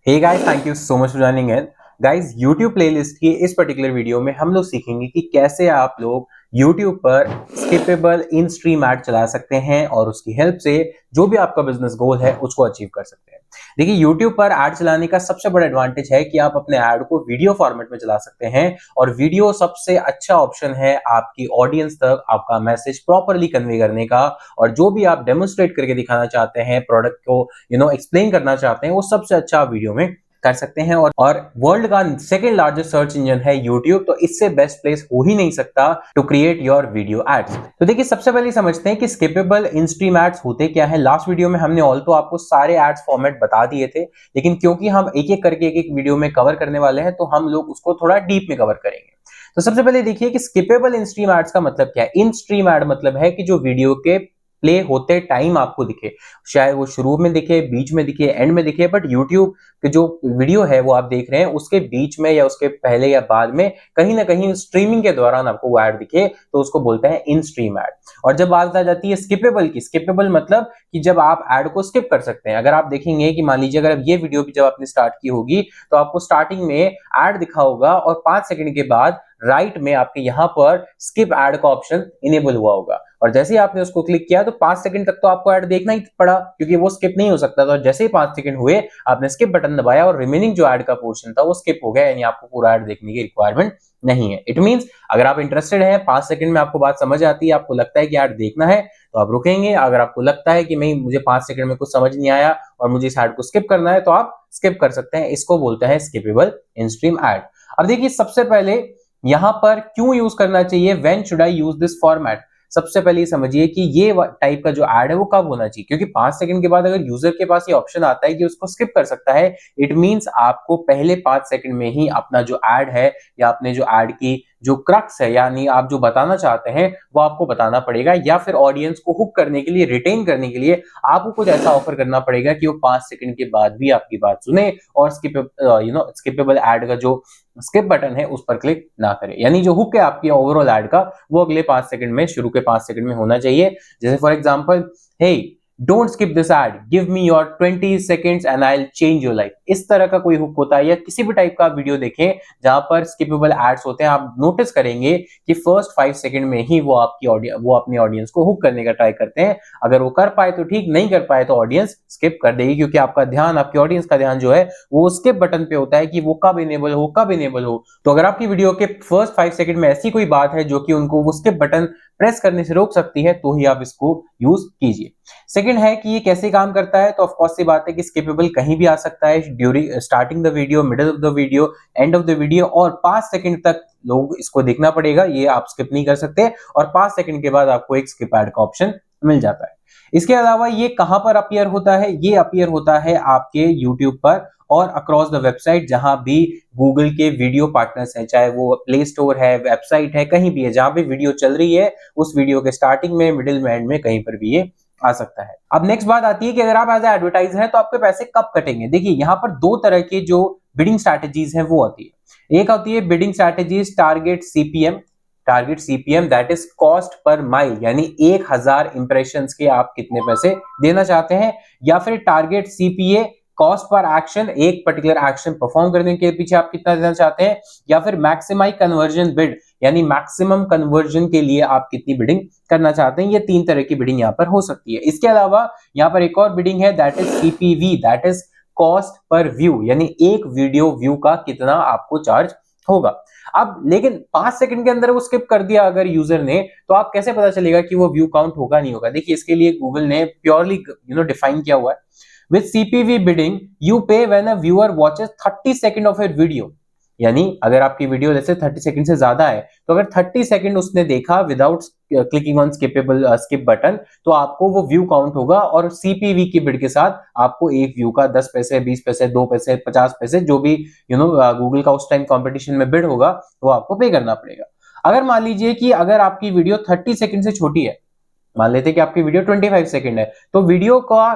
Hey guys, thank you so much for joining in. Guys, YouTube playlist की इस particular video में हम लोग सीखेंगे कि कैसे आप लोग YouTube पर स्किपेबल इन स्ट्रीम ऐड चला सकते हैं और उसकी हेल्प से जो भी आपका बिजनेस गोल है उसको अचीव कर सकते हैं। देखिए, YouTube पर ऐड चलाने का सबसे बड़ा एडवांटेज है कि आप अपने ऐड को वीडियो फॉर्मेट में चला सकते हैं और वीडियो सबसे अच्छा ऑप्शन है आपकी ऑडियंस तक आपका मैसेज प्रॉपरली कन्वे करने का। और जो भी आप डेमोन्स्ट्रेट करके दिखाना चाहते हैं, प्रोडक्ट को एक्सप्लेन करना चाहते हैं, वो सबसे अच्छा आप वीडियो में कर सकते हैं। और वर्ल्ड का सेकंड लार्जेस्ट सर्च इंजन है YouTube, तो इससे बेस्ट प्लेस हो ही नहीं सकता to create your video ads. तो देखिए, सबसे पहले समझते हैं कि स्किपेबल इन स्ट्रीम एड्स होते क्या है। लास्ट वीडियो में हमने ऑल तो आपको सारे एड्स फॉर्मेट बता दिए थे, लेकिन क्योंकि हम एक एक करके एक एक वीडियो में कवर करने वाले हैं, तो हम लोग उसको थोड़ा डीप में कवर करेंगे। तो सबसे पहले देखिए कि स्किपेबल इन स्ट्रीम एड्स का मतलब क्या है। इन स्ट्रीम एड मतलब है कि जो वीडियो के प्ले होते टाइम आपको दिखे, चाहे वो शुरू में दिखे, बीच में दिखे, एंड में दिखे, बट यूट्यूब कि जो वीडियो है वो आप देख रहे हैं उसके बीच में या उसके पहले या बाद में कहीं ना कहीं स्ट्रीमिंग के दौरान आपको वो ऐड दिखे, तो उसको बोलते हैं इन स्ट्रीम ऐड। और जब बात आ जाती है स्किपेबल की, स्किपेबल मतलब कि जब आप ऐड को स्किप कर सकते हैं। अगर आप देखेंगे कि मान लीजिए अगर ये वीडियो भी जब आपने स्टार्ट की होगी तो आपको स्टार्टिंग में ऐड दिखा होगा और 5 सेकंड के बाद राइट में आपके यहाँ पर स्किप ऐड का ऑप्शन इनेबल हुआ होगा, और जैसे ही आपने उसको क्लिक किया तो 5 सेकंड तक तो आपको ऐड देखना ही पड़ा क्योंकि वो स्किप नहीं हो सकता था। जैसे ही 5 सेकंड हुए, आपने स्किप बटन दबाया और रिमेनिंग जो ऐड का पोर्शन था वो स्किप हो गया, यानी आपको पूरा ऐड देखने की रिक्वायरमेंट नहीं है। इट मींस अगर आप इंटरेस्टेड हैं, 5 सेकंड में आपको बात समझ आती है, आपको लगता है कि ऐड देखना है, तो आप रुकेंगे। अगर आपको लगता है कि नहीं, मुझे 5 सेकंड में कुछ समझ नहीं आया और मुझे इस ऐड को स्किप करना है, तो आप स्किप कर सकते हैं। इसको बोलते हैं स्किपेबल इन स्ट्रीम ऐड। अब देखिए, सबसे पहले यहां पर क्यों यूज करना चाहिए, when should I use this format. सबसे पहले समझिए कि ये टाइप का जो ऐड है वो कब होना चाहिए, क्योंकि 5 सेकंड के बाद अगर यूजर के पास ये ऑप्शन आता है कि उसको स्किप कर सकता है, इट मींस आपको पहले 5 सेकंड में ही अपना जो ऐड है या अपने जो ऐड की जो क्रक्स है, यानी आप जो बताना चाहते हैं वो आपको बताना पड़ेगा, या फिर ऑडियंस को हुक करने के लिए, रिटेन करने के लिए आपको कुछ ऐसा ऑफर करना पड़ेगा कि वो 5 सेकंड के बाद भी आपकी बात सुने और स्किपेबल ऐड का जो स्किप बटन है उस पर क्लिक ना करें। यानी जो हुक है आपकी ओवरऑल ऐड का, वो अगले 5 सेकंड में, शुरू के 5 सेकंड में होना चाहिए। जैसे for example, hey don't skip this ad, give me your 20 seconds and I will change your life. इस तरह का कोई हुक होता है, या किसी भी टाइप का वीडियो देखें जहां पर स्किपेबल एड्स होते हैं, आप नोटिस करेंगे कि फर्स्ट 5 सेकंड में ही वो अपनी ऑडियंस को हुक करने का ट्राई करते हैं। अगर वो कर पाए तो ठीक, नहीं कर पाए तो ऑडियंस स्किप कर देगी, क्योंकि आपका ध्यान, आपकी ऑडियंस का ध्यान जो है वो स्किप बटन पे होता है कि वो कब इनेबल हो, कब इनेबल हो। तो अगर आपकी वीडियो के फर्स्ट 5 सेकंड में ऐसी कोई बात है जो कि उनको वो स्किप बटन प्रेस करने से रोक सकती है, तो ही आप इसको यूज कीजिए। सेकंड है कि ये कैसे काम करता है, तो ऑफ कोर्स सी बात है कि स्किपेबल कहीं भी आ सकता है, during starting the video, middle of the video, end of the video, और 5 सेकंड तक लोग इसको देखना पड़ेगा, ये आप स्किप नहीं कर सकते। और 5 सेकंड के बाद आपको एक स्किप ऐड का ऑप्शन मिल जाता है। इसके अलावा ये कहां पर अपीयर होता है, ये अपीयर होता है आपके YouTube पर और अक्रॉस द वेबसाइट, जहां भी गूगल के वीडियो पार्टनर्स हैं, चाहे वो प्ले स्टोर है, वेबसाइट है, कहीं भी है, जहां भी वीडियो चल रही है उस वीडियो के स्टार्टिंग में, मिडिल में, एंड में, कहीं पर भी ये आ सकता है। अब नेक्स्ट बात आती है कि अगर आप एज एडवर्टाइजर हैं तो आपके पैसे कब कटेंगे। देखिए, यहाँ पर दो तरह के जो बिडिंग स्ट्रैटेजीज हैं वो आती है। एक होती है bidding strategies target CPM, that is cost per mile, यानी 1000 इंप्रेशंस के आप कितने पैसे देना चाहते हैं। या फिर target CPA, cost per action, एक पर्टिकुलर एक्शन परफॉर्म करने के पीछे आप कितना देना चाहते हैं। या फिर मैक्सिमाइज कन्वर्जन बिड, यानी मैक्सिमम कन्वर्जन के लिए आप कितनी बिडिंग करना चाहते हैं। ये 3 तरह की बिडिंग यहाँ पर हो सकती है। इसके अलावा यहाँ पर एक और बिडिंग है, that is CPV, that is cost per view, यानी एक वीडियो व्यू का कितना आपको चार्ज होगा। अब लेकिन 5 सेकंड के अंदर वो स्किप कर दिया अगर यूजर ने, तो आप कैसे पता चलेगा कि वो व्यू काउंट होगा नहीं होगा। देखिए, इसके लिए गूगल ने प्योरली डिफाइन किया हुआ है, विद सीपीवी बिडिंग यू पे when a viewer watches 30 second of your video. यानी अगर आपकी वीडियो जैसे 30 सेकंड से ज्यादा है, तो अगर 30 सेकंड उसने देखा without clicking on skip button, तो आपको वो व्यू काउंट होगा, और सीपीवी की बिड के साथ आपको एक व्यू का 10 पैसे, 20 पैसे, 2 पैसे, 50 पैसे, जो भी गूगल का उस टाइम कंपटीशन में बिड होगा वो आपको पे करना पड़ेगा। अगर मान लीजिए कि अगर आपकी वीडियो 30 सेकंड से छोटी है, मान लेते हैं कि आपकी वीडियो 25 सेकंड है, तो वीडियो का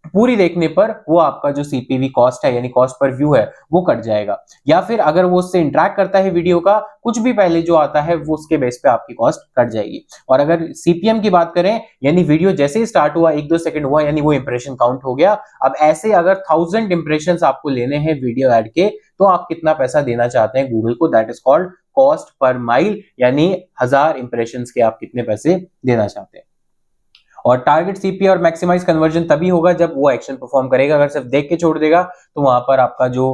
पूरी देखने पर वो आपका जो सीपीवी कॉस्ट है यानी कॉस्ट पर व्यू है वो कट जाएगा, या फिर अगर वो उससे इंटरेक्ट करता है वीडियो का कुछ भी पहले जो आता है वो उसके बेस पे आपकी कॉस्ट कट जाएगी। और अगर सीपीएम की बात करें यानी वीडियो जैसे ही स्टार्ट हुआ 1-2 सेकंड हुआ यानी वो इंप्रेशन काउंट हो गया। अब ऐसे अगर 1000 इंप्रेशंस आपको लेने हैं वीडियो ऐड के तो आप कितना पैसा देना चाहते हैं गूगल को, that is called cost per mile, यानी 1000 इंप्रेशंस के आप कितने पैसे देना चाहते हैं। और टारगेट सीपी और मैक्सिमाइज कन्वर्जन तभी होगा जब वो एक्शन परफॉर्म करेगा। अगर सिर्फ देख के छोड़ देगा तो वहां पर आपका जो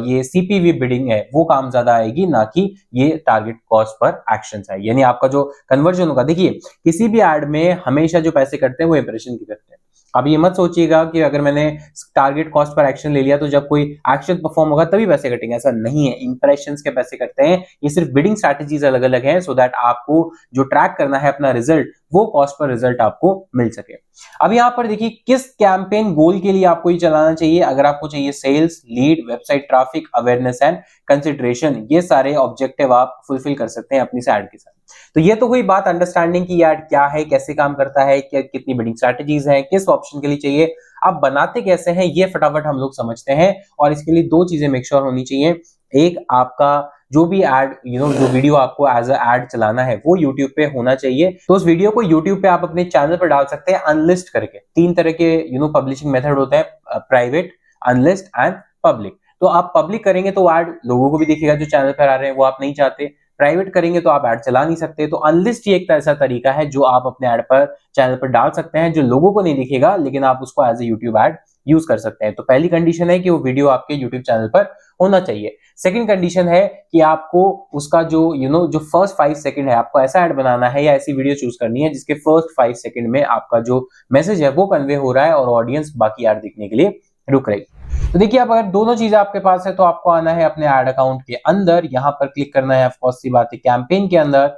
ये सीपीवी बिडिंग है वो काम ज्यादा आएगी, ना कि ये टारगेट कॉस्ट पर एक्शन है। यानी आपका जो कन्वर्जन होगा, देखिए किसी भी एड में हमेशा जो पैसे कटते हैं वो इंप्रेशन की करते हैं। अब ये मत सोचिएगा कि अगर मैंने टारगेट कॉस्ट पर एक्शन ले लिया तो जब कोई एक्शन परफॉर्म होगा तभी पैसे कटेंगे, ऐसा नहीं है। इंप्रेशंस के पैसे कटते हैं, ये सिर्फ बिडिंग स्ट्रैटेजीज अलग अलग है सो दैट आपको जो ट्रैक करना है अपना रिजल्ट वो कॉस्ट पर रिजल्ट आपको मिल सके। अब यहां पर देखिए किस कैंपेन गोल के लिए आपको ये चलाना चाहिए। अगर आपको चाहिए sales, lead, website traffic, awareness and consideration, ये सारे ऑब्जेक्टिव आप फुलफिल कर सकते हैं अपनी एड के साथ। तो ये तो हुई बात अंडरस्टैंडिंग की एड क्या है, कैसे काम करता है, क्या कितनी बिडिंग स्ट्रैटेजीज हैं, किस ऑप्शन के लिए चाहिए। अब बनाते कैसे हैं ये फटाफट हम लोग समझते हैं, और इसके लिए दो चीजें मेक श्योर होनी चाहिए। एक, आपका जो भी एड जो वीडियो आपको एज अ एड चलाना है वो YouTube पे होना चाहिए। तो उस वीडियो को YouTube पे आप अपने चैनल पर डाल सकते हैं अनलिस्ट करके। 3 तरह के पब्लिशिंग मेथड होते हैं, प्राइवेट, अनलिस्ट एंड पब्लिक। तो आप पब्लिक करेंगे तो एड लोगों को भी दिखेगा जो चैनल पर आ रहे हैं, वो आप नहीं चाहते। प्राइवेट करेंगे तो आप ऐड चला नहीं सकते। तो अनलिस्ट ही एक ऐसा तरीका है जो आप अपने ऐड पर चैनल पर डाल सकते हैं, जो लोगों को नहीं दिखेगा लेकिन आप उसको as a YouTube ad use कर सकते हैं। तो पहली कंडीशन है कि वो वीडियो आपके यूट्यूब चैनल पर होना चाहिए। सेकंड कंडीशन है कि आपको उसका जो जो फर्स्ट 5 सेकंड है, आपको ऐसा ऐड बनाना है या ऐसी वीडियो चूज करनी है जिसके फर्स्ट 5 सेकंड में आपका जो मैसेज है वो कन्वे हो रहा है और ऑडियंस बाकी ऐड देखने के लिए रुक रही। तो देखिए, अब अगर दोनों चीजें आपके पास है तो आपको आना है अपने ऐड अकाउंट के अंदर, यहां पर क्लिक करना है। ऑफ कोर्स सी बात है, कैंपेन के अंदर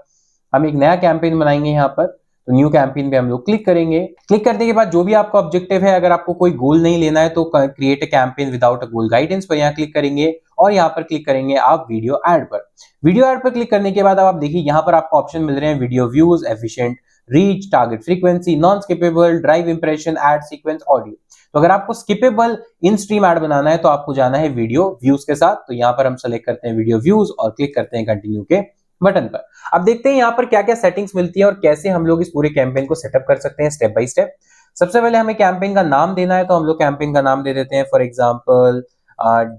हम एक नया कैंपेन बनाएंगे यहाँ पर। तो न्यू कैंपेन पे हम लोग क्लिक करेंगे। क्लिक करने के बाद जो भी आपका ऑब्जेक्टिव है, अगर आपको कोई गोल नहीं लेना है तो create a campaign without a goal guidance पर यहाँ क्लिक करेंगे और यहाँ पर क्लिक करेंगे आप वीडियो ऐड पर। वीडियो ऐड पर क्लिक करने के बाद अब आप देखिए यहाँ पर आपको ऑप्शन मिल रहे हैं video views, efficient reach, target frequency, non skippable, drive impression, ad sequence, audio. तो अगर आपको स्किपेबल इन स्ट्रीम ऐड बनाना है तो आपको जाना है वीडियो व्यूज के साथ। तो यहाँ पर हम सेलेक्ट करते हैं वीडियो व्यूज और क्लिक करते हैं कंटिन्यू के बटन पर। अब देखते हैं यहाँ पर क्या क्या सेटिंग्स मिलती है और कैसे हम लोग इस पूरे कैंपेन को सेटअप कर सकते हैं स्टेप बाय स्टेप। सबसे पहले हमें कैंपेन का नाम देना है, तो हम लोग कैंपेन का नाम दे देते हैं for example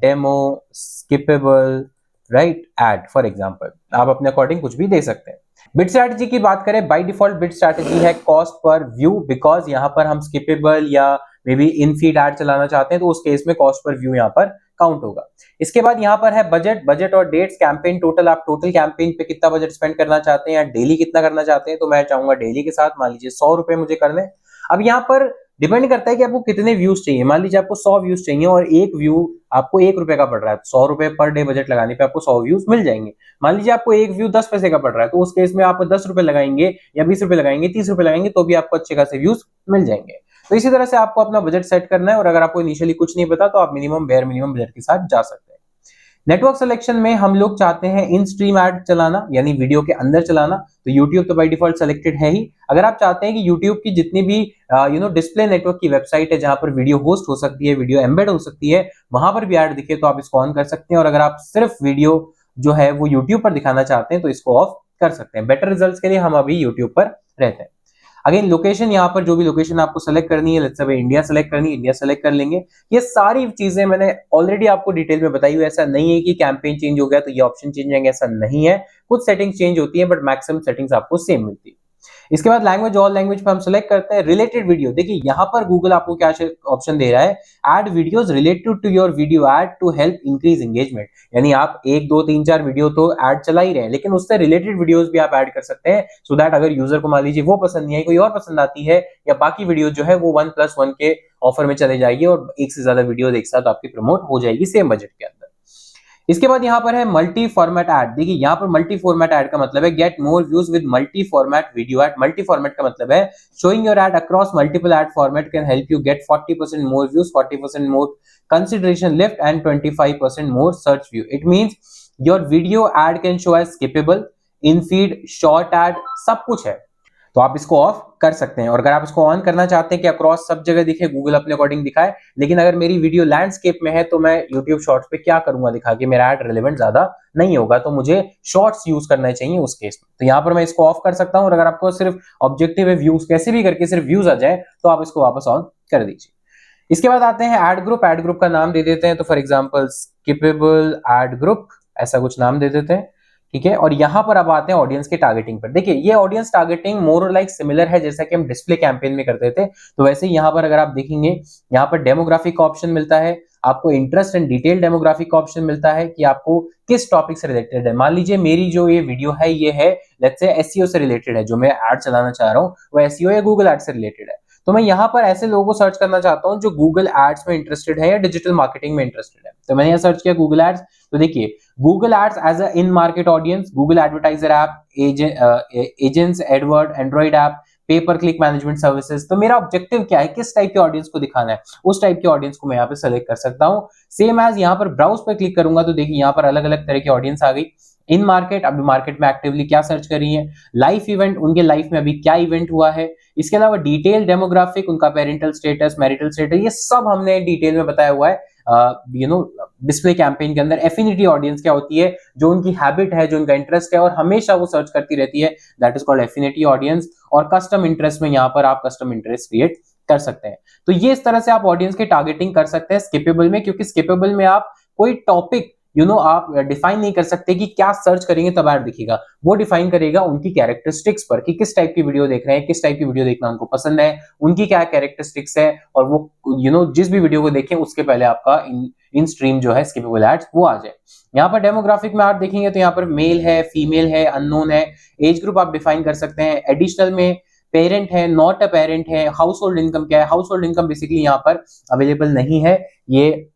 demo skippable right ad for example. आप अपने अकॉर्डिंग कुछ भी दे सकते हैं। बिट स्ट्रैटेजी की बात करें, बाय डिफॉल्ट बिट स्ट्रैटेजी है कॉस्ट पर व्यू, बिकॉज यहाँ पर हम स्किपेबल या may be in feed add चलाना चाहते हैं तो उस केस में कॉस्ट पर व्यू यहाँ पर काउंट होगा। इसके बाद यहाँ पर है बजट और डेट्स, कैंपेन टोटल, आप टोटल कैंपेन पे कितना बजट स्पेंड करना चाहते हैं या डेली कितना करना चाहते हैं। तो मैं चाहूंगा डेली के साथ, मान लीजिए 100 रुपए मुझे करने। अब यहाँ पर डिपेंड करता है कि आपको कितने व्यूज चाहिए। मान लीजिए आपको 100 व्यूज चाहिए और एक व्यू आपको 1 रुपए का पड़ रहा है, 100 रुपए पर डे बजट लगाने पे आपको 100 व्यूज मिल जाएंगे। मान लीजिए आपको एक व्यू 10 पैसे का पड़ रहा है, तो उस केस में आप 10 रुपए लगाएंगे या 20 रुपए लगाएंगे, 30 रुपए लगाएंगे तो भी आपको अच्छे खासे व्यूज मिल जाएंगे। तो इसी तरह से आपको अपना बजट सेट करना है और अगर आपको इनिशियली कुछ नहीं पता तो आप मिनिमम बेयर मिनिमम बजट के साथ जा सकते हैं। नेटवर्क सिलेक्शन में हम लोग चाहते हैं इन स्ट्रीम ऐड चलाना, यानी वीडियो के अंदर चलाना। तो YouTube तो बाय डिफॉल्ट सेलेक्टेड है ही। अगर आप चाहते हैं कि YouTube की जितनी भी डिस्प्ले नेटवर्क की वेबसाइट है जहां पर वीडियो होस्ट हो सकती है, वीडियो एम्बेड हो सकती है, वहां पर भी ऐड दिखे तो आप इसको ऑन कर सकते हैं। और अगर आप सिर्फ वीडियो जो है वो YouTube पर दिखाना चाहते हैं तो इसको ऑफ कर सकते हैं। बेटर रिजल्ट्स के लिए हम अभी YouTube पर रहते हैं। अगेन लोकेशन, यहाँ पर जो भी लोकेशन आपको सेलेक्ट करनी है, लेट्स से इंडिया सेलेक्ट करनी है, इंडिया सेलेक्ट कर लेंगे। ये सारी चीजें मैंने ऑलरेडी आपको डिटेल में बताई हुई। ऐसा नहीं है कि कैंपेन चेंज हो गया तो ये ऑप्शन चेंज होंगे, ऐसा नहीं है। कुछ सेटिंग्स चेंज होती है बट मैक्सिमम सेटिंग्स आपको सेम मिलती है। इसके बाद लैंग्वेज, ऑल लैंग्वेज पे हम सेलेक्ट करते हैं। रिलेटेड वीडियो, देखिए यहाँ पर गूगल आपको क्या ऑप्शन दे रहा है, ad videos related to your video ad to help increase engagement. यानी आप 1 2 3 4 वीडियो तो ऐड चला ही रहे हैं लेकिन उससे रिलेटेड वीडियोस भी आप ऐड कर सकते हैं, सो दैट अगर यूजर को मान लीजिए वो पसंद नहीं आई, कोई और पसंद आती है या बाकी वीडियो जो है वो 1+1 के ऑफर में चले जाएगी और एक से ज्यादा वीडियो एक साथ आपकी प्रमोट हो जाएगी सेम बजट के अंदर। इसके बाद यहाँ पर है मल्टी फॉर्मेट ऐड। देखिए यहाँ पर मल्टी फॉर्मेट ऐड का मतलब है get more views with multi format video ad. Multi format का मतलब है showing your ad across multiple ad format can help you get 40% more views, 40% more consideration lift and 25% more search view. It means your video ad can show as skippable, in feed, short ad, सब कुछ है। तो आप इसको of कर सकते हैं। और अगर आप इसको ऑन करना चाहते हैं कि अक्रॉस सब जगह दिखे, गूगल अपने अकॉर्डिंग दिखाए, लेकिन अगर मेरी वीडियो लैंडस्केप में है तो मैं यूट्यूब शॉर्ट्स पे क्या करूंगा दिखा के, मेरा ऐड रिलेवेंट ज्यादा नहीं होगा, तो मुझे शॉर्ट्स यूज करना चाहिए उस केस में। तो यहाँ पर मैं इसको ऑफ कर सकता हूँ। और अगर आपको सिर्फ ऑब्जेक्टिव है व्यूज, कैसे भी करके सिर्फ व्यूज आ जाए, तो आप इसको वापस ऑन कर दीजिए। इसके बाद आते हैं ऐड ग्रुप। ऐड ग्रुप का नाम दे देते हैं, तो for example skippable add group, ऐसा कुछ नाम दे देते हैं, ठीक है। और यहां पर अब आते हैं ऑडियंस के टारगेटिंग पर। देखिए ये ऑडियंस टारगेटिंग मोर और लाइक सिमिलर है जैसा कि हम डिस्प्ले कैंपेन में करते थे। तो वैसे ही यहां पर अगर आप देखेंगे, यहाँ पर डेमोग्राफिक का ऑप्शन मिलता है, आपको इंटरेस्ट एंड डिटेल डेमोग्राफिक का ऑप्शन मिलता है कि आपको किस टॉपिक से रिलेटेड है। मान लीजिए मेरी जो ये वीडियो है ये है लेट्स से एसईओ से रिलेटेड है, जो मैं ऐड चलाना चाह रहा हूँ वो एसईओ या गूगल एड से रिलेटेड है। तो मैं यहाँ पर ऐसे लोगों को सर्च करना चाहता हूँ जो गूगल एड्स में इंटरेस्टेड है या डिजिटल मार्केटिंग में इंटरेस्टेड है। तो मैंने यहाँ सर्च किया गूगल एड्स, तो देखिए Google ads as a in market audience, Google advertiser app, agents, AdWords, Android app, पे पर क्लिक मैनेजमेंट सर्विसेज। तो मेरा ऑब्जेक्टिव क्या है, किस टाइप के ऑडियंस को दिखाना है, उस टाइप के ऑडियंस को मैं यहाँ पे सेलेक्ट कर सकता हूँ। सेम एज यहाँ पर ब्राउज पर क्लिक करूंगा तो देखिए यहाँ पर अलग अलग तरह की ऑडियंस आ गई। इन मार्केट, अभी मार्केट में एक्टिवली क्या सर्च कर रही है, लाइफ इवेंट, उनके लाइफ में अभी क्या इवेंट हुआ है, इसके अलावा डिटेल डेमोग्राफिक, उनका पेरेंटल स्टेटस, मैरिटल स्टेटस, ये सब हमने डिटेल में बताया हुआ है डिस्प्ले कैंपेन के अंदर। एफिनिटी ऑडियंस क्या होती है, जो उनकी हैबिट है, जो उनका इंटरेस्ट है और हमेशा वो सर्च करती रहती है, that is called affinity audience. और कस्टम इंटरेस्ट में यहाँ पर आप कस्टम इंटरेस्ट क्रिएट कर सकते हैं। तो ये इस तरह से आप ऑडियंस की टारगेटिंग कर सकते हैं स्किपेबल में, क्योंकि स्किपेबल में आप कोई टॉपिक आप डिफाइन नहीं कर सकते कि क्या सर्च करेंगे तब ऐड दिखेगा। वो डिफाइन करेगा उनकी कैरेक्टरिस्टिक्स पर कि किस टाइप की वीडियो देख रहे हैं, किस टाइप की वीडियो देखना उनको पसंद है, उनकी क्या कैरेक्टरिस्टिक्स है, और वो जिस भी वीडियो को देखें उसके पहले आपका इन स्ट्रीम जो है स्किपेबल एड्स वो आ जाए। यहाँ पर डेमोग्राफिक में आप देखेंगे तो यहाँ पर मेल है, फीमेल है, अननोन है, एज ग्रुप आप डिफाइन कर सकते हैं। एडिशनल में पेरेंट है, नॉट अ पेरेंट है, हाउस होल्ड इनकम क्या है। हाउस होल्ड इनकम बेसिकली यहाँ पर अवेलेबल नहीं है, ये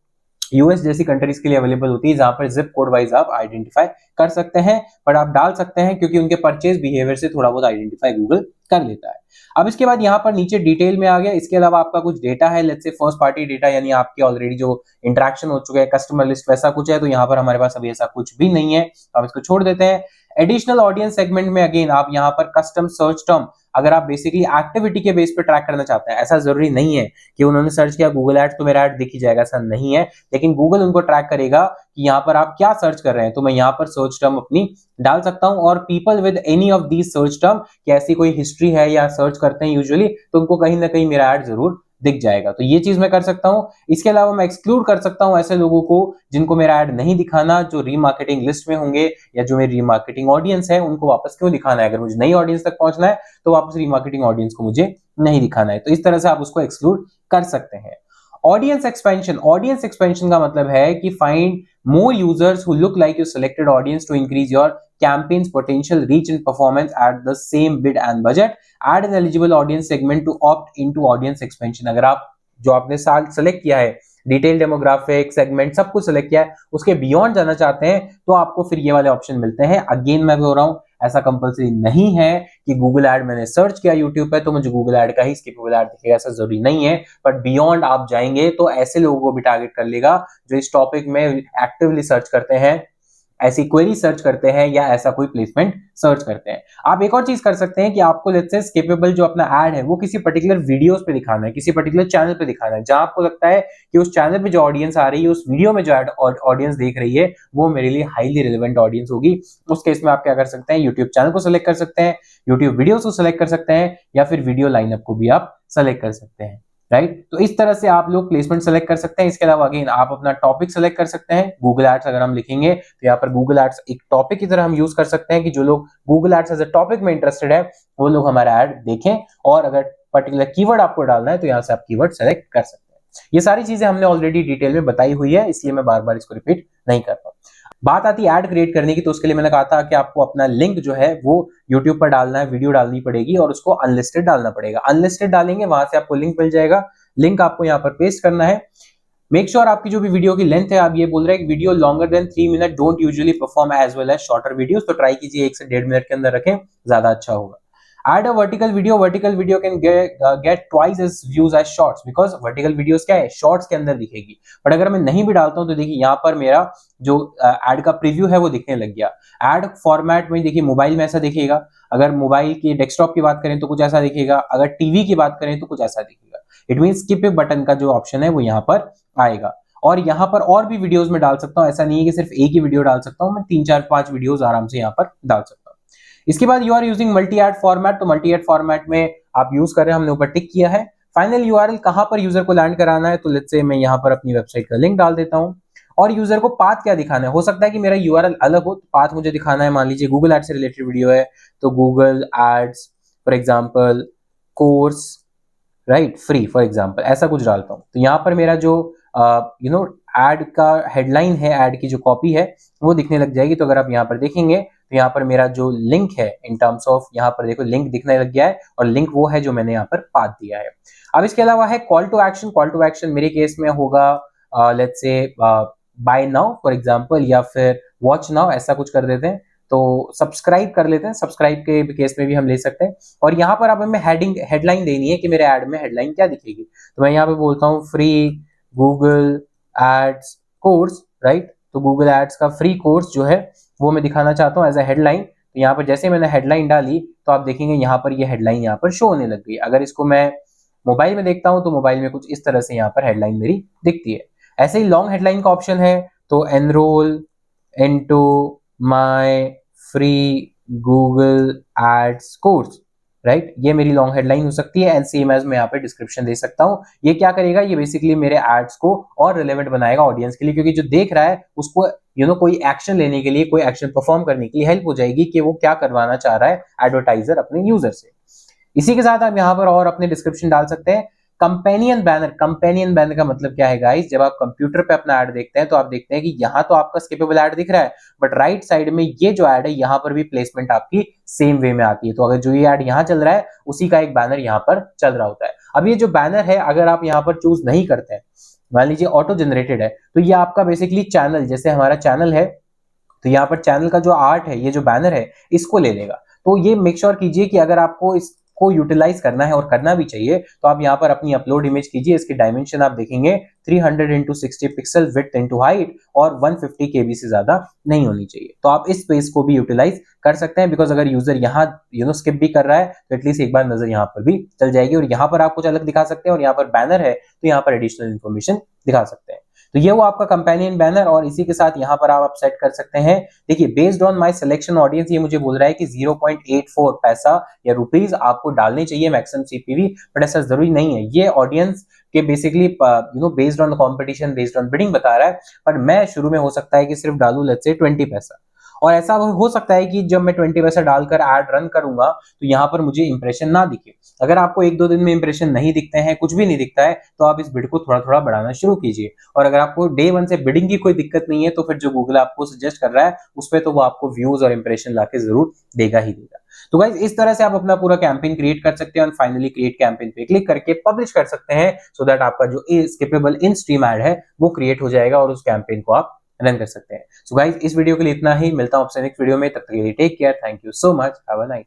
यूएस जैसी कंट्रीज के लिए अवेलेबल होती है जहां पर जिप कोड वाइज आप आइडेंटिफाई कर सकते हैं, पर आप डाल सकते हैं क्योंकि उनके परचेज बिहेवियर से थोड़ा बहुत आइडेंटिफाई गूगल कर लेता है। अब इसके बाद यहाँ पर नीचे डिटेल में आ गया। इसके अलावा आपका कुछ डेटा है, let's say first party data, यानी आपके ऑलरेडी जो इंटरेक्शन हो चुके हैं, कस्टमर लिस्ट वैसा कुछ है, तो यहाँ पर हमारे पास अभी ऐसा कुछ भी नहीं है, तो आप इसको छोड़ देते हैं। एडिशनल ऑडियंस सेगमेंट में अगेन आप यहाँ पर कस्टम सर्च टर्म, अगर आप बेसिकली एक्टिविटी के बेस पे ट्रैक करना चाहते हैं, ऐसा जरूरी नहीं है कि उन्होंने सर्च किया गूगल एड्स तो मेरा ऐड दिख ही जाएगा, ऐसा नहीं है, लेकिन गूगल उनको ट्रैक करेगा कि यहाँ पर आप क्या सर्च कर रहे हैं। तो मैं यहाँ पर सर्च टर्म अपनी डाल सकता हूँ, और people with any of these search term, कि ऐसी कोई हिस्ट्री है या सर्च करते हैं यूजुअली, तो उनको कहीं ना कहीं मेरा ऐड जरूर दिख जाएगा। तो ये चीज मैं कर सकता हूं। इसके अलावा मैं एक्सक्लूड कर सकता हूं ऐसे लोगों को जिनको मेरा ऐड नहीं दिखाना, जो रीमार्केटिंग लिस्ट में होंगे या जो मेरी रीमार्केटिंग ऑडियंस है उनको वापस क्यों दिखाना है। अगर मुझे नई ऑडियंस तक पहुंचना है तो वापस रीमार्केटिंग ऑडियंस को मुझे नहीं दिखाना है। तो इस तरह से आप उसको एक्सक्लूड कर सकते हैं। ऑडियंस एक्सपेंशन, ऑडियंस एक्सपेंशन का मतलब है कि find more users who look like your selected audience to increase your campaign's potential reach and performance at the same bid and budget. Add an eligible audience segment to opt into audience expansion. अगर आप जो आपने साल select किया है, detail demographic segment सब कुछ select किया है, उसके बियॉन्ड जाना चाहते हैं तो आपको फिर ये वाले ऑप्शन मिलते हैं। अगेन मैं बोल रहा हूं ऐसा कंपलसरी नहीं है कि गूगल ऐड मैंने सर्च किया यूट्यूब पे तो मुझे गूगल ऐड का ही स्किपेबल ऐड दिखेगा, ऐसा जरूरी नहीं है। बट बियॉन्ड आप जाएंगे तो ऐसे लोगों को भी टारगेट कर लेगा जो इस टॉपिक में एक्टिवली सर्च करते हैं, ऐसी क्वेरी सर्च करते हैं या ऐसा कोई प्लेसमेंट सर्च करते हैं। आप एक और चीज कर सकते हैं कि आपको लेट्स से स्किपेबल जो अपना ऐड है वो किसी पर्टिकुलर वीडियोस पे दिखाना है, किसी पर्टिकुलर चैनल पे दिखाना है, जहां आपको लगता है कि उस चैनल पे जो ऑडियंस आ रही है, उस वीडियो में जो ऑडियंस देख रही है वो मेरे लिए हाईली रिलेवेंट ऑडियंस होगी। उस केस में आप क्या कर सकते हैं, यूट्यूब चैनल को सिलेक्ट कर सकते हैं, यूट्यूब वीडियोस को सिलेक्ट कर सकते हैं, या फिर वीडियो लाइनअप को भी आप सेलेक्ट कर सकते हैं। राइट, तो इस तरह से आप लोग प्लेसमेंट सेलेक्ट कर सकते हैं। इसके अलावा अगेन आप अपना टॉपिक सेलेक्ट कर सकते हैं। गूगल एड्स अगर हम लिखेंगे तो यहाँ पर गूगल एड्स एक टॉपिक की तरह हम यूज कर सकते हैं कि जो लोग Google ads as a topic में इंटरेस्टेड है वो लोग हमारा ऐड देखें। और अगर पर्टिकुलर कीवर्ड आपको डालना है तो यहाँ से आप कीवर्ड सेलेक्ट कर सकते हैं। ये सारी चीजें हमने ऑलरेडी डिटेल में बताई हुई है, इसलिए मैं बार बार इसको रिपीट नहीं कर रहा। बात आती है ऐड क्रिएट करने की, तो उसके लिए मैंने कहा था कि आपको अपना लिंक जो है वो YouTube पर डालना है, वीडियो डालनी पड़ेगी और उसको अनलिस्टेड डालना पड़ेगा। अनलिस्टेड डालेंगे वहां से आपको लिंक मिल जाएगा, लिंक आपको यहाँ पर पेस्ट करना है। मेक श्योर आपकी जो भी वीडियो की लेंथ है, आप ये बोल रहे हैं कि video longer than 3 minute don't usually perform as well as shorter videos, तो ट्राई कीजिए 1 से 1.5 मिनट के अंदर रखें, ज्यादा अच्छा होगा। Add a vertical video can get twice as views as shorts because vertical videos क्या है, शॉर्ट्स के अंदर दिखेगी। बट अगर मैं नहीं भी डालता हूँ तो देखिए यहाँ पर मेरा जो एड का प्रीव्यू है वो दिखने लग गया। एड फॉर्मेट में देखिए मोबाइल में ऐसा दिखेगा, अगर मोबाइल की डेस्कटॉप की बात करें तो कुछ ऐसा दिखेगा, अगर टीवी की बात करें तो कुछ ऐसा दिखेगा। इट मीन स्किप बटन का जो ऑप्शन है वो यहाँ पर आएगा। और यहाँ पर और भी वीडियोस में डाल सकता हूँ, ऐसा नहीं है कि सिर्फ एक ही वीडियो डाल सकता हूँ, मैं 3 4 5 वीडियोस आराम से यहाँ पर डाल सकता हूँ। इसके बाद you are using multi ad format, तो मल्टी एड फॉर्मेट में आप यूज कर रहे हैं, हमने ऊपर टिक किया है। फाइनल यूआरएल कहां पर यूजर को लैंड कराना है, तो लेट्स से मैं यहाँ पर अपनी वेबसाइट का लिंक डाल देता हूँ। और यूजर को पाथ क्या दिखाना है, हो सकता है कि मेरा यूआरएल अलग हो, तो पाथ मुझे दिखाना है, मान लीजिए गूगल एड से रिलेटेड वीडियो है तो Google ads for example course right free for example, ऐसा कुछ डालता हूँ। तो यहाँ पर मेरा जो एड का हेडलाइन है, एड की जो कॉपी है वो दिखने लग जाएगी। तो अगर आप यहाँ पर देखेंगे तो यहाँ पर मेरा जो लिंक है इन टर्म्स ऑफ, यहाँ पर देखो लिंक दिखने लग गया है, और लिंक वो है जो मैंने यहाँ पर पाथ दिया है। अब इसके अलावा है call to action. Call to action मेरे केस में होगा let's say bye now for example, या फिर वॉच नाउ, ऐसा कुछ कर देते हैं। तो सब्सक्राइब कर लेते हैं, सब्सक्राइब के केस में भी हम ले सकते हैं। और यहाँ पर अब हमें हेडलाइन देनी है कि मेरे ऐड में हेडलाइन क्या दिखेगी। तो मैं यहाँ पे बोलता हूँ free Google ads course, right. तो गूगल एड्स का फ्री कोर्स जो है वो मैं दिखाना चाहता हूँ एज ए हेडलाइन। तो यहाँ पर जैसे मैंने हेडलाइन डाली तो आप देखेंगे यहाँ पर ये हेडलाइन यहाँ पर शो होने लग गई। अगर इसको मैं मोबाइल में देखता हूँ तो मोबाइल में कुछ इस तरह से यहाँ पर हेडलाइन मेरी दिखती है। ऐसे ही लॉन्ग हेडलाइन का ऑप्शन है, तो enroll into my free Google ads course, right, ये मेरी लॉन्ग हेडलाइन हो सकती है। एंड सेम एज मैं यहाँ पे डिस्क्रिप्शन दे सकता हूँ। ये क्या करेगा, ये बेसिकली मेरे एड्स को और रिलेवेंट बनाएगा ऑडियंस के लिए, क्योंकि जो देख रहा है उसको कोई एक्शन लेने के लिए, कोई एक्शन परफॉर्म करने के लिए हेल्प हो जाएगी कि वो क्या करवाना चाह रहा है एडवर्टाइजर अपने यूजर से। इसी के साथ आप यहाँ पर और अपने डिस्क्रिप्शन डाल सकते हैं। कंपेनियन बैनर, कंपेनियन बैनर का मतलब क्या है गाइस, जब आप कंप्यूटर पे अपना ऐड देखते हैं तो आप देखते हैं कि यहाँ तो आपका स्किपेबल ऐड दिख रहा है, बट राइट साइड में ये जो ऐड है यहाँ पर भी प्लेसमेंट आपकी सेम वे में आती है। तो अगर जो ये ऐड यहाँ चल रहा है उसी का एक बैनर यहाँ पर चल रहा होता है। अब ये जो बैनर है अगर आप यहाँ पर चूज नहीं करते हैं, मान लीजिए ऑटो जनरेटेड है, तो ये आपका बेसिकली चैनल, जैसे हमारा चैनल है तो यहाँ पर चैनल का जो आर्ट है, ये जो बैनर है, इसको ले लेगा। तो ये मेक श्योर कीजिए कि अगर आपको इसको यूटिलाइज करना है, और करना भी चाहिए, तो आप यहाँ पर अपनी अपलोड इमेज कीजिए। इसकी डायमेंशन आप देखेंगे 300x60 pixel, width into height, और 150 KB से ज्यादा नहीं होनी चाहिए। तो आप इस स्पेस को भी यूटिलाइज कर सकते हैं, बिकॉज अगर यूजर यहाँ स्किप भी कर रहा है तो एटलीस्ट एक बार नजर यहाँ पर भी चल जाएगी। और यहाँ पर आप कुछ अलग दिखा सकते हैं, और यहाँ पर बैनर है तो यहाँ पर एडिशनल इन्फॉर्मेशन दिखा सकते हैं। तो ये वो आपका कंपेनियन बैनर, और इसी के साथ यहाँ पर आप सेट कर सकते हैं। देखिए based on my selection audience ये मुझे बोल रहा है कि 0.84 पैसा या रुपीस आपको डालने चाहिए मैक्सिमम सीपीवी, बट ऐसा जरूरी नहीं है। ये ऑडियंस के basically based on competition, based on bidding बता रहा है। पर मैं शुरू में हो सकता है कि सिर्फ डालू लेट्स से 20 पैसा, और ऐसा हो सकता है कि जब मैं 20 पैसा डालकर ऐड रन करूंगा तो यहाँ पर मुझे इंप्रेशन ना दिखे। अगर आपको 1-2 दिन में इंप्रेशन नहीं दिखते हैं, कुछ भी नहीं दिखता है, तो आप इस बिड को थोड़ा थोड़ा बढ़ाना शुरू कीजिए। और अगर आपको डे 1 से बिडिंग की कोई दिक्कत नहीं है तो फिर जो गूगल आपको सजेस्ट कर रहा है उस पर तो वो आपको व्यूज और इंप्रेशन लाके जरूर देगा ही देगा। तो गाइज इस तरह से आप अपना पूरा कैंपेन क्रिएट कर सकते हैं, और फाइनली क्रिएट कैंपेन पे क्लिक करके पब्लिश कर सकते हैं, सो दैट आपका जो स्किपेबल इन स्ट्रीम ऐड है वो क्रिएट हो जाएगा और उस कैंपेन को आप रन कर सकते हैं। सो गाइज इस वीडियो के लिए इतना ही, मिलता हूं आपसे नेक्स्ट वीडियो में, तब तक के लिए take care, thank you so much, have a nice